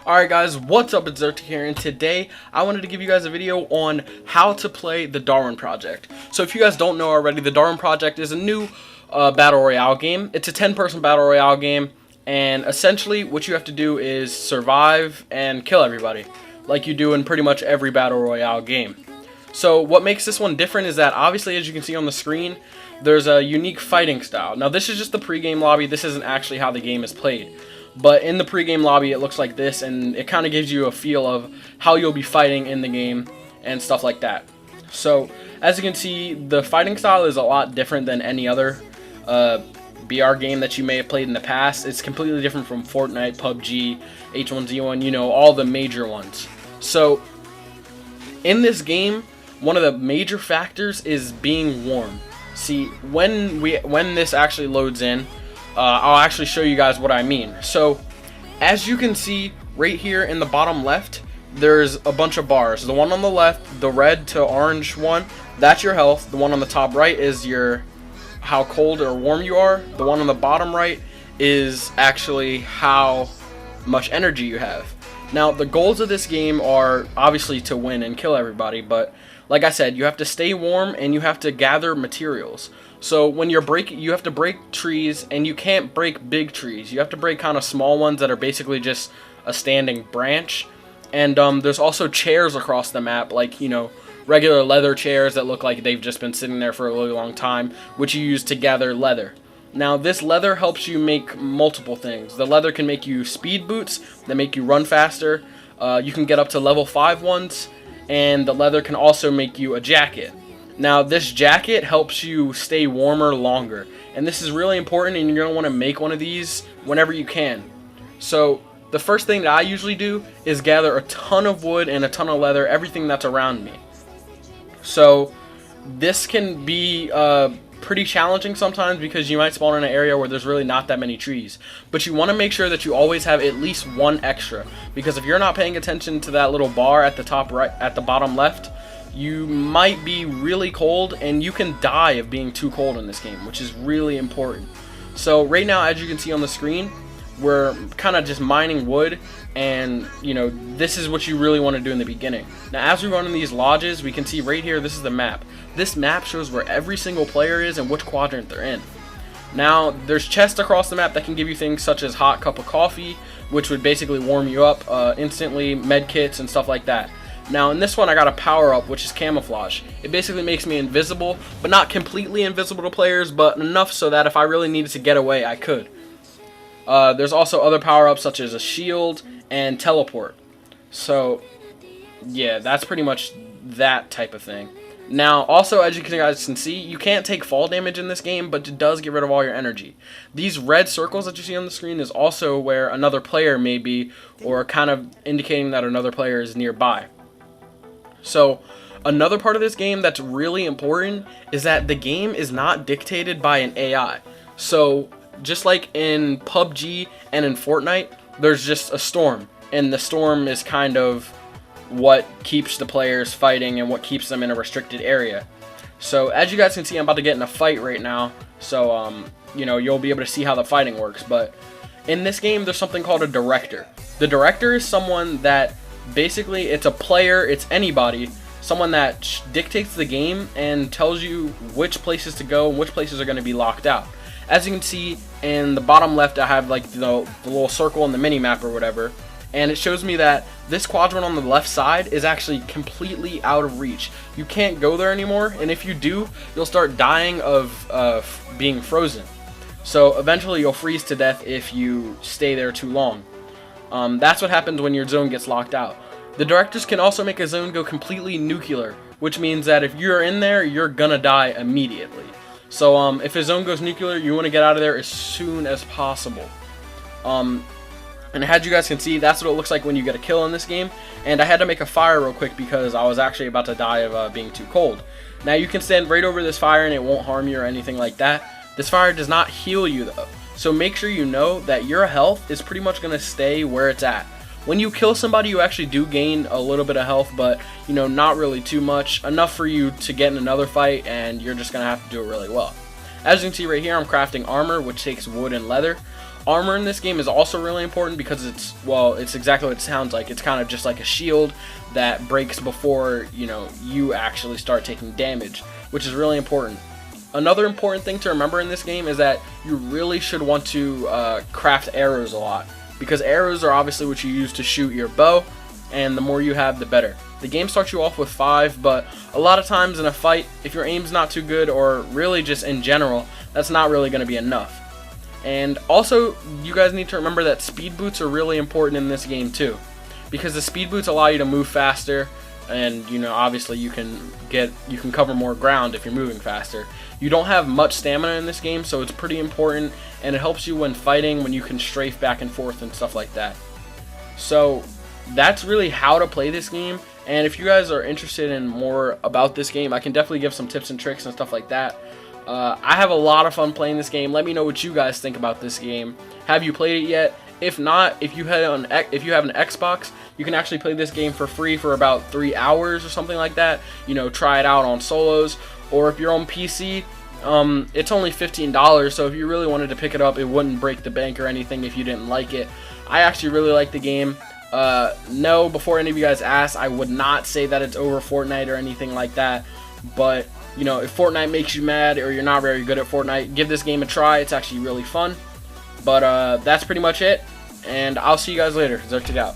Alright guys, what's up? It's Zertic here, and today I wanted to give you guys a video on how to play the Darwin Project. So if you guys don't know already, the Darwin Project is a new Battle Royale game. It's a 10-person Battle Royale game, and essentially what you have to do is survive and kill everybody, like you do in pretty much every Battle Royale game. So what makes this one different is that, obviously, as you can see on the screen, there's a unique fighting style. Now this is just the pregame lobby, this isn't actually how the game is played. But in the pregame lobby, it looks like this, and it kind of gives you a feel of how you'll be fighting in the game and stuff like that. So, as you can see, the fighting style is a lot different than any other BR game that you may have played in the past. It's completely different from Fortnite, PUBG, H1Z1, you know, all the major ones. So, in this game, one of the major factors is being warm. See, when this actually loads in, I'll actually show you guys what I mean. So, as you can see right here in the bottom left, there's a bunch of bars. The one on the left, the red to orange one, that's your health. The one on the top right is your how cold or warm you are. The one on the bottom right is actually how much energy you have. Now, the goals of this game are obviously to win and kill everybody, but like I said, you have to stay warm and you have to gather materials. So when you're breaking, you have to break trees, and you can't break big trees. You have to break kind of small ones that are basically just a standing branch. And there's also chairs across the map, like, you know, regular leather chairs that look like they've just been sitting there for a really long time, which you use to gather leather. Now, this leather helps you make multiple things. The leather can make you speed boots that make you run faster. You can get up to level 5 ones, and the leather can also make you a jacket. Now, this jacket helps you stay warmer longer, and this is really important, and you're going to want to make one of these whenever you can. So, the first thing that I usually do is gather a ton of wood and a ton of leather, everything that's around me. So, this can be pretty challenging sometimes because you might spawn in an area where there's really not that many trees. But you want to make sure that you always have at least one extra, because if you're not paying attention to that little bar at the top right, at the bottom left, you might be really cold, and you can die of being too cold in this game, which is really important. So right now, as you can see on the screen, we're kind of just mining wood, and you know, this is what you really want to do in the beginning. Now, as we run in these lodges, we can see right here, this is the map. This map shows where every single player is and which quadrant they're in. Now, there's chests across the map that can give you things such as hot cup of coffee, which would basically warm you up instantly, med kits and stuff like that. Now, in this one, I got a power-up, which is camouflage. It basically makes me invisible, but not completely invisible to players, but enough so that if I really needed to get away, I could. There's also other power-ups, such as a shield and teleport. So, yeah, that's pretty much that type of thing. Now, also, as you guys can see, you can't take fall damage in this game, but it does get rid of all your energy. These red circles that you see on the screen is also where another player may be, or kind of indicating that another player is nearby. So, another part of this game that's really important is that the game is not dictated by an AI. So, just like in PUBG and in Fortnite, there's just a storm, and the storm is kind of what keeps the players fighting and what keeps them in a restricted area. So, as you guys can see, I'm about to get in a fight right now, so, you know, you'll be able to see how the fighting works. But in this game, there's something called a director. The director is someone that basically, it's a player, it's anybody, someone that dictates the game and tells you which places to go and which places are going to be locked out. As you can see in the bottom left, I have like the little circle in the mini map or whatever, and it shows me that this quadrant on the left side is actually completely out of reach. You can't go there anymore, and if you do, you'll start dying of being frozen. So eventually you'll freeze to death if you stay there too long. That's what happens when your zone gets locked out. The directors can also make a zone go completely nuclear, which means that if you're in there, you're gonna die immediately. So if a zone goes nuclear, you want to get out of there as soon as possible. And as you guys can see, that's what it looks like when you get a kill in this game. And I had to make a fire real quick because I was actually about to die of being too cold. Now, you can stand right over this fire and it won't harm you or anything like that. This fire does not heal you though. So make sure you know that your health is pretty much going to stay where it's at. When you kill somebody, you actually do gain a little bit of health, but, you know, not really too much. Enough for you to get in another fight, and you're just going to have to do it really well. As you can see right here, I'm crafting armor, which takes wood and leather. Armor in this game is also really important because it's, well, it's exactly what it sounds like. It's kind of just like a shield that breaks before, you know, you actually start taking damage, which is really important. Another important thing to remember in this game is that you really should want to craft arrows a lot, because arrows are obviously what you use to shoot your bow, and the more you have, the better. The game starts you off with 5, but a lot of times in a fight, if your aim's not too good, or really just in general, that's not really going to be enough. And also, you guys need to remember that speed boots are really important in this game too, because the speed boots allow you to move faster, and you know, obviously you can cover more ground if you're moving faster. You don't have much stamina in this game, so it's pretty important, and it helps you when fighting, when you can strafe back and forth and stuff like that. So that's really how to play this game. And if you guys are interested in more about this game, I can definitely give some tips and tricks and stuff like that. I have a lot of fun playing this game. Let me know what you guys think about this game. Have you played it yet? If not, if you have an Xbox, you can actually play this game for free for about 3 hours or something like that. You know, try it out on solos. Or if you're on PC, it's only $15. So if you really wanted to pick it up, it wouldn't break the bank or anything if you didn't like it. I actually really like the game. No, before any of you guys ask, I would not say that it's over Fortnite or anything like that. But you know, if Fortnite makes you mad or you're not very good at Fortnite, give this game a try. It's actually really fun. But that's pretty much it, and I'll see you guys later. Zerked out.